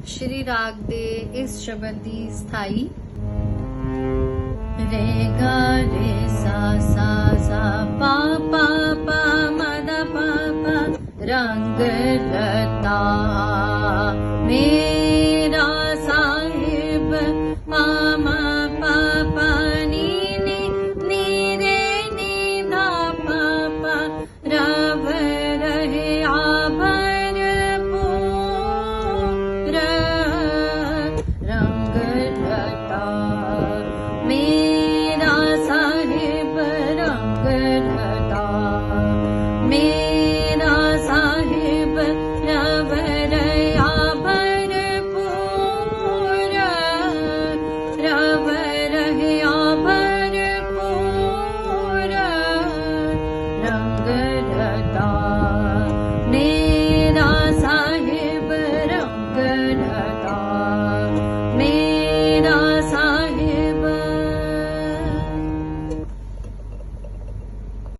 श्री राग दे इस शब्द ਦੀ ਸਥਾਈ रे गा रे सा सा सा पा पा पा म द पा पा रंग रत